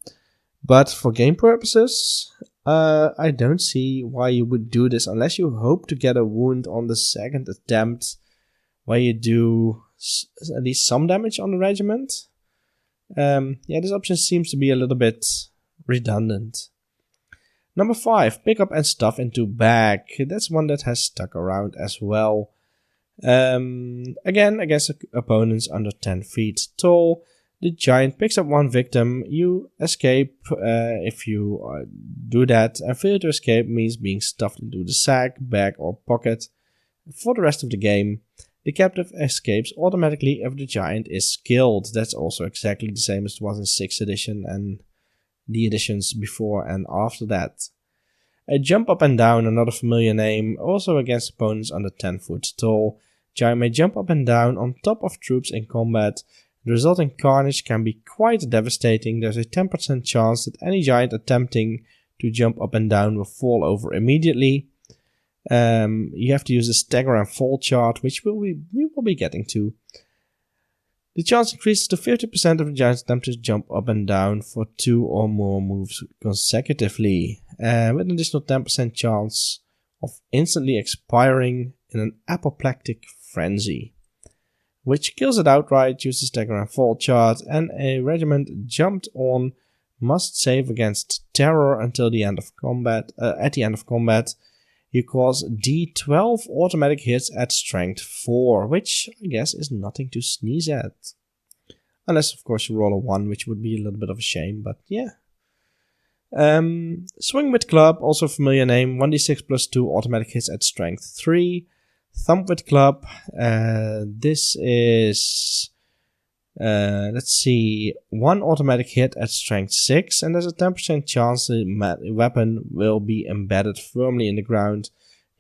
But for game purposes, I don't see why you would do this unless you hope to get a wound on the second attempt where you do at least some damage on the regiment. Yeah, this option seems to be a little bit redundant. Number 5, pick up and stuff into bag. That's one that has stuck around as well. Again, against opponents under 10 feet tall, the giant picks up one victim. You escape if you do that, and failure to escape means being stuffed into the sack, bag, or pocket. For the rest of the game, the captive escapes automatically if the giant is killed. That's also exactly the same as it was in 6th edition and the editions before and after that. A jump up and down, another familiar name, also against opponents under 10 foot tall. Giant may jump up and down on top of troops in combat. The resulting carnage can be quite devastating. There's a 10% chance that any giant attempting to jump up and down will fall over immediately. You have to use the stagger and fall chart, which we will be getting to. The chance increases to 50% of the giant's attempt to jump up and down for 2 or more moves consecutively, with an additional 10% chance of instantly expiring in an apoplectic frenzy, which kills it outright. Uses stagger and fall chart, and a regiment jumped on must save against terror until the end of combat. At the end of combat, you cause D12 automatic hits at strength 4, which I guess is nothing to sneeze at. Unless, of course, you roll a 1, which would be a little bit of a shame, but yeah. Swing with club, also a familiar name, 1d6 plus 2 automatic hits at strength 3. Thump with club, this is, let's see, 1 automatic hit at strength 6, and there's a 10% chance the weapon will be embedded firmly in the ground,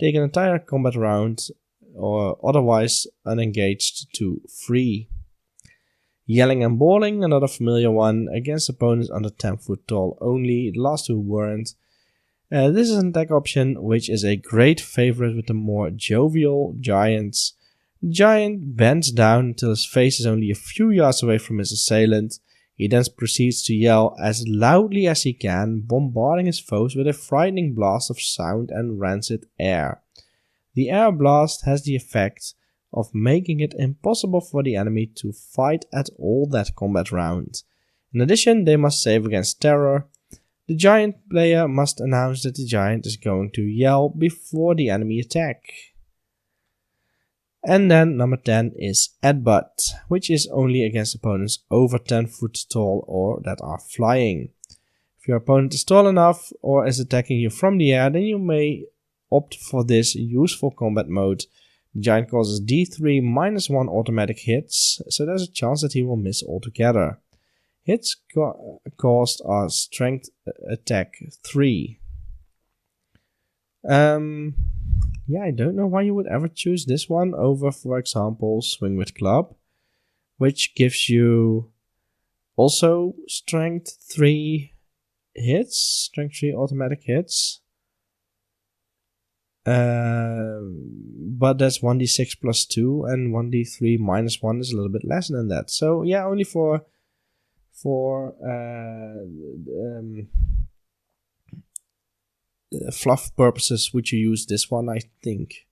take an entire combat round, or otherwise unengaged to free. Yelling and bawling, another familiar one, against opponents under 10 foot tall only, the last 2 weren't. This is an attack option which is a great favorite with the more jovial giants. The giant bends down until his face is only a few yards away from his assailant. He then proceeds to yell as loudly as he can, bombarding his foes with a frightening blast of sound and rancid air. The air blast has the effect of making it impossible for the enemy to fight at all that combat round. In addition, they must save against terror. The giant player must announce that the giant is going to yell before the enemy attack. And then number 10 is Headbutt, which is only against opponents over 10 foot tall or that are flying. If your opponent is tall enough or is attacking you from the air, then you may opt for this useful combat mode. The giant causes D3 minus 1 automatic hits, so there's a chance that he will miss altogether. Hits caused are strength attack 3. Yeah, I don't know why you would ever choose this one over, for example, Swing with Club, which gives you also strength 3 hits, strength 3 automatic hits. But that's 1d6 plus 2, and 1d3 minus 1 is a little bit less than that. So yeah, only for fluff purposes would you use this one, I think.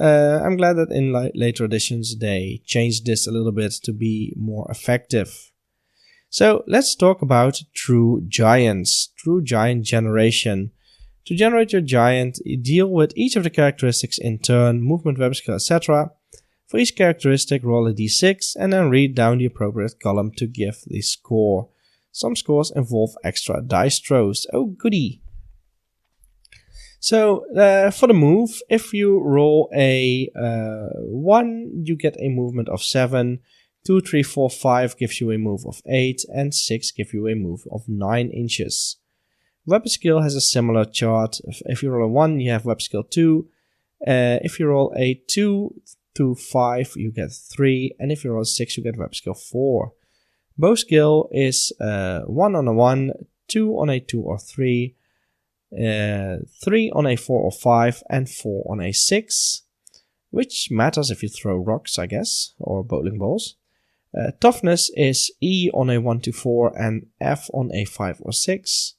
I'm glad that in later editions they changed this a little bit to be more effective. So let's talk about True Giants, True Giant Generation. To generate your giant, you deal with each of the characteristics in turn, movement, weapon skill, etc. For each characteristic, roll a d6 and then read down the appropriate column to give the score. Some scores involve extra dice throws. Oh goody! So for the move, if you roll a 1, you get a movement of 7. 2, 3, 4, 5 gives you a move of 8, and 6 gives you a move of 9 inches. Weapon skill has a similar chart. If you roll a 1, you have weapon skill 2. If you roll a 2 to 5, you get 3. And if you roll a 6, you get weapon skill 4. Bow skill is 1 on a 1, 2 on a 2 or 3, 3 on a 4 or 5, and 4 on a 6. Which matters if you throw rocks, I guess, or bowling balls. Toughness is E on a 1 to 4 and F on a 5 or 6.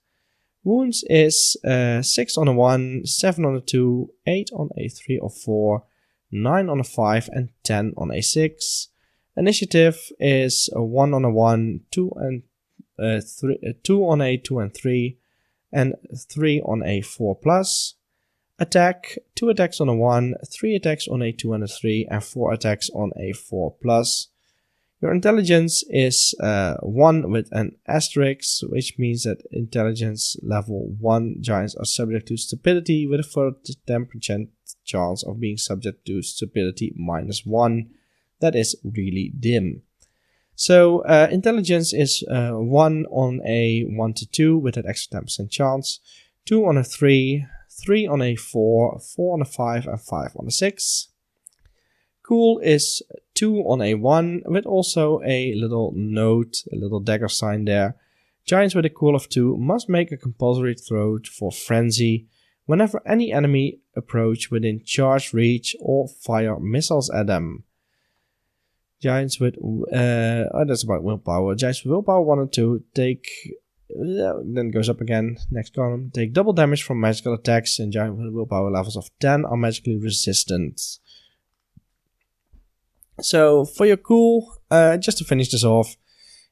Wounds is 6 on a 1, 7 on a 2, 8 on a 3 or 4, 9 on a 5 and 10 on a 6. Initiative is 1 on a 1, 2 on a 2 and 3, and 3 on a 4+. Attack, 2 attacks on a 1, 3 attacks on a 2 and a 3, and 4 attacks on a 4+. Your intelligence is 1 with an asterisk, which means that intelligence level 1 giants are subject to stupidity with a further 10% chance of being subject to stupidity -1. That is really dim. So intelligence is 1 on a 1 to 2 with an extra 10% chance, 2 on a 3, 3 on a 4, 4 on a 5 and 5 on a 6. Cool is 2 on a 1 with also a little note, a little dagger sign there. Giants with a cool of 2 must make a compulsory throw for frenzy whenever any enemy approach within charge reach or fire missiles at them. Giants with, that's about willpower. Giants with willpower 1 and 2 take, then it goes up again, next column, take double damage from magical attacks, and giants with willpower levels of 10 are magically resistant. So for your cool, just to finish this off,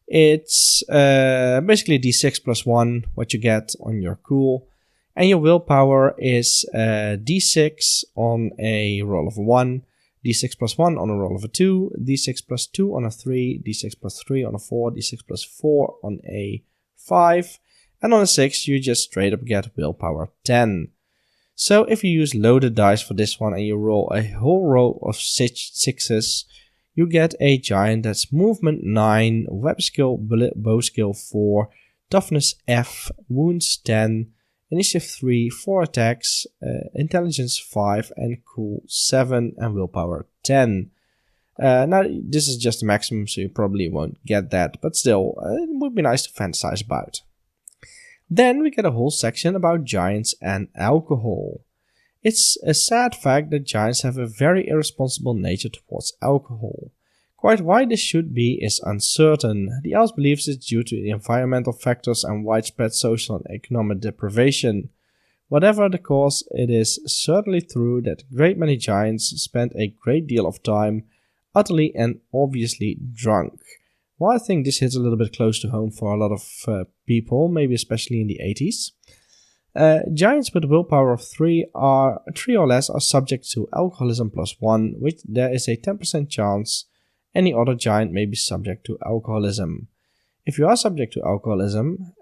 it's basically d6 plus 1 what you get on your cool, and your willpower is d6 on a roll of a 1, d6 plus 1 on a roll of a 2, d6 plus 2 on a 3, d6 plus 3 on a 4, d6 plus 4 on a 5, and on a 6 you just straight up get willpower 10. So if you use loaded dice for this one and you roll a whole row of 6s, you get a giant that's movement 9, web skill, bow skill 4, toughness F, wounds 10, initiative 3, 4 attacks, intelligence 5 and cool 7 and willpower 10. Now this is just the maximum, so you probably won't get that, but still it would be nice to fantasize about. Then we get a whole section about giants and alcohol. It's a sad fact that giants have a very irresponsible nature towards alcohol. Quite why this should be is uncertain. The elves believe it's due to the environmental factors and widespread social and economic deprivation. Whatever the cause, it is certainly true that a great many giants spend a great deal of time utterly and obviously drunk. Well, I think this hits a little bit close to home for a lot of people, maybe especially in the 80s. Giants with a willpower of 3 or less are subject to alcoholism +1, which there is a 10% chance any other giant may be subject to alcoholism. If you are subject to alcoholism,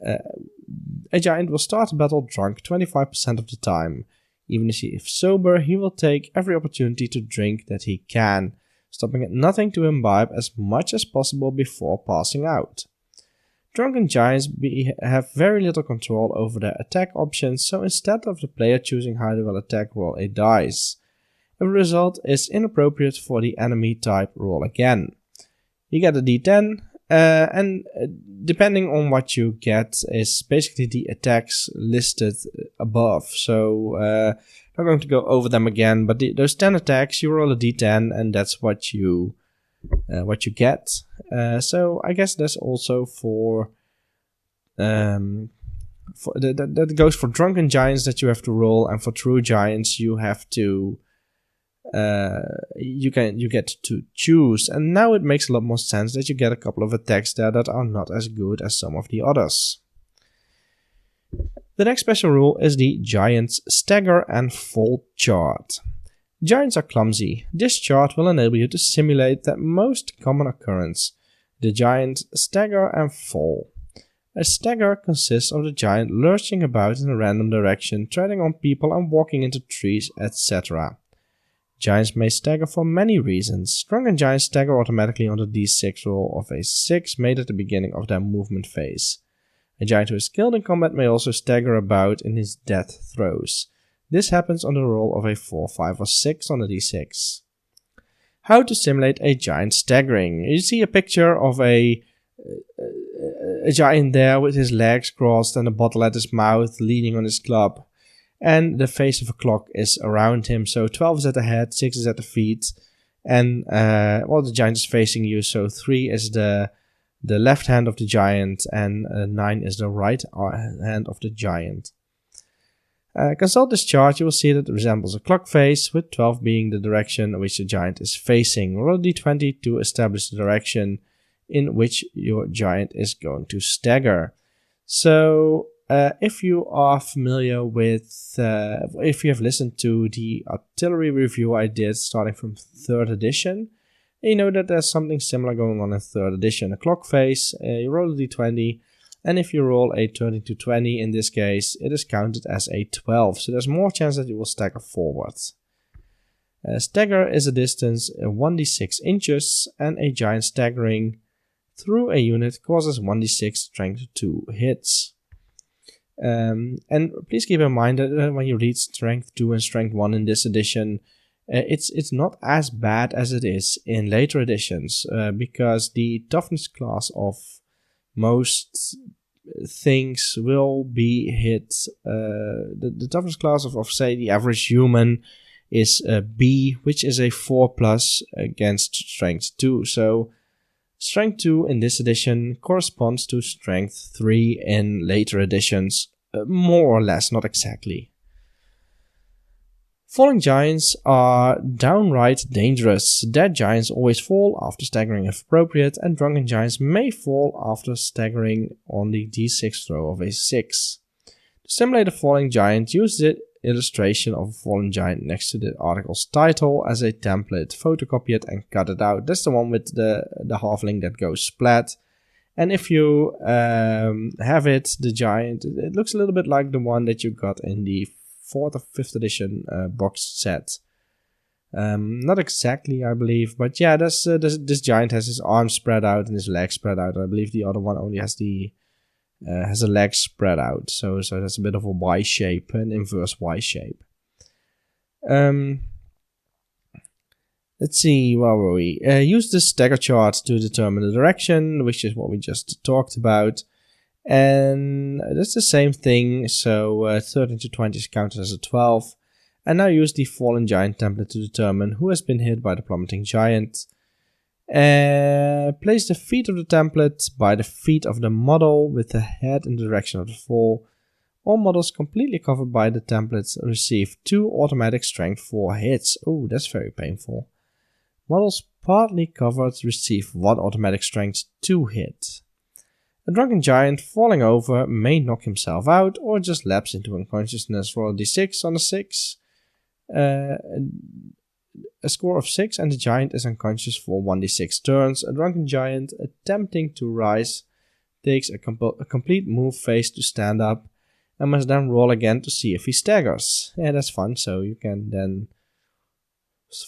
a giant will start a battle drunk 25% of the time. Even if sober, he will take every opportunity to drink that he can, stopping at nothing to imbibe as much as possible before passing out. Drunken giants have very little control over their attack options, so instead of the player choosing how they will attack, roll a dice. If the result is inappropriate for the enemy type, roll again. You get a d10, and depending on what you get is basically the attacks listed above. So I'm not going to go over them again, but those 10 attacks, you roll a d10 and that's what you get. So I guess that's also for that goes for drunken giants that you have to roll, and for true giants you have to you get to choose. And now it makes a lot more sense that you get a couple of attacks there that are not as good as some of the others. The next special rule is the Giant's Stagger and Fall chart. Giants are clumsy. This chart will enable you to simulate that most common occurrence, the giant stagger and fall. A stagger consists of the giant lurching about in a random direction, treading on people and walking into trees, etc. Giants may stagger for many reasons. Drunken giants stagger automatically on the d6 roll of a 6 made at the beginning of their movement phase. A giant who is killed in combat may also stagger about in his death throes. This happens on the roll of a 4, 5 or 6 on the d6. How to simulate a giant staggering. You see a picture of a giant there with his legs crossed and a bottle at his mouth, leaning on his club. And the face of a clock is around him, so 12 is at the head, 6 is at the feet, and the giant is facing you, so 3 is the the left hand of the giant, and 9 is the right hand of the giant. Consult this chart, you will see that it resembles a clock face, with 12 being the direction in which the giant is facing. Roll a d20 to establish the direction in which your giant is going to stagger. So if you are familiar with, if you have listened to the artillery review I did starting from 3rd edition, you know that there's something similar going on in 3rd edition. A clock face, you roll a d20, and if you roll a 13 to 20 in this case, it is counted as a 12, so there's more chance that you will stagger forwards. Stagger is a distance 1d6 inches, and a giant staggering through a unit causes 1d6 strength 2 hits. And please keep in mind that when you read strength 2 and strength 1 in this edition, it's not as bad as it is in later editions, because the toughness class of most things will be hit. The toughness class of say the average human is B, which is a 4+ against strength 2. So strength 2 in this edition corresponds to strength 3 in later editions, more or less, not exactly. Falling giants are downright dangerous. Dead giants always fall after staggering if appropriate, and drunken giants may fall after staggering on the d6 throw of a 6. To simulate a falling giant, use the illustration of a fallen giant next to the article's title as a template. Photocopy it and cut it out. That's the one with the halfling that goes splat. And if you have it, the giant, it looks a little bit like the one that you got in the 4th or 5th edition box set. Not exactly, I believe, but yeah, this giant has his arms spread out and his legs spread out. I believe the other one only has a leg spread out, so that's a bit of a Y shape, an inverse Y shape. Let's see, where were we? Use the stagger chart to determine the direction, which is what we just talked about. And that's the same thing, so 13 to 20 is counted as a 12. And now use the fallen giant template to determine who has been hit by the plummeting giant. Place the feet of the template by the feet of the model with the head in the direction of the fall. All models completely covered by the templates receive 2 automatic strength 4 hits. Oh, that's very painful. Models partly covered receive 1 automatic strength 2 hit. A drunken giant falling over may knock himself out or just lapse into unconsciousness. Roll a d6 on a 6. A score of 6 and the giant is unconscious for 1d6 turns. A drunken giant attempting to rise takes a complete move phase to stand up and must then roll again to see if he staggers. Yeah, that's fun, so you can then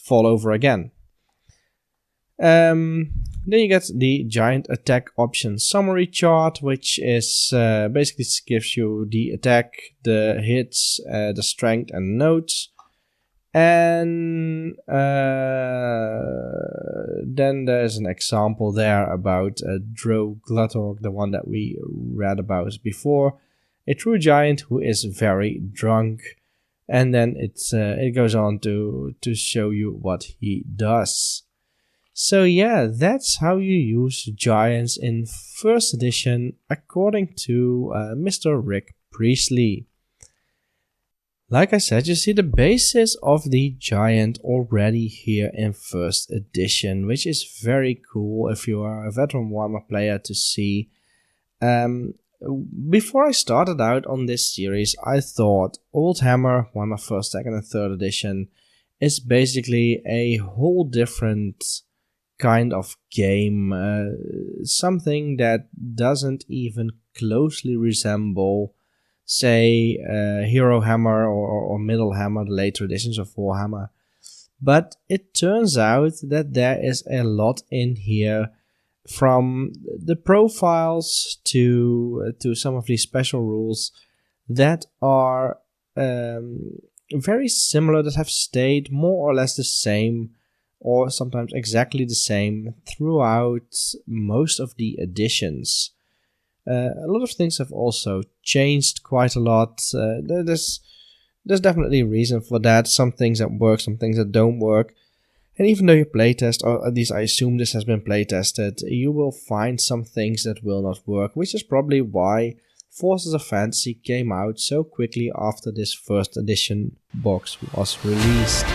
fall over again. Then you get the giant attack option summary chart, which is basically gives you the attack, the hits, the strength and notes. And then there's an example there about Drow Gluttorg, the one that we read about before. A true giant who is very drunk. And then it goes on to show you what he does. So yeah, that's how you use giants in 1st edition according to Mr. Rick Priestley. Like I said, you see the basis of the giant already here in 1st edition, which is very cool if you are a veteran Warhammer player to see. Before I started out on this series, I thought Old Hammer, Warhammer 1st, 2nd and 3rd edition is basically a whole different kind of game, something that doesn't even closely resemble, say, Hero Hammer or Middle Hammer, the later editions of Warhammer. But it turns out that there is a lot in here, from the profiles to some of these special rules that are very similar, that have stayed more or less the same, or sometimes exactly the same throughout most of the editions. A lot of things have also changed quite a lot. There's definitely a reason for that. Some things that work, some things that don't work. And even though you playtest, or at least I assume this has been playtested, you will find some things that will not work, which is probably why Forces of Fantasy came out so quickly after this first edition box was released.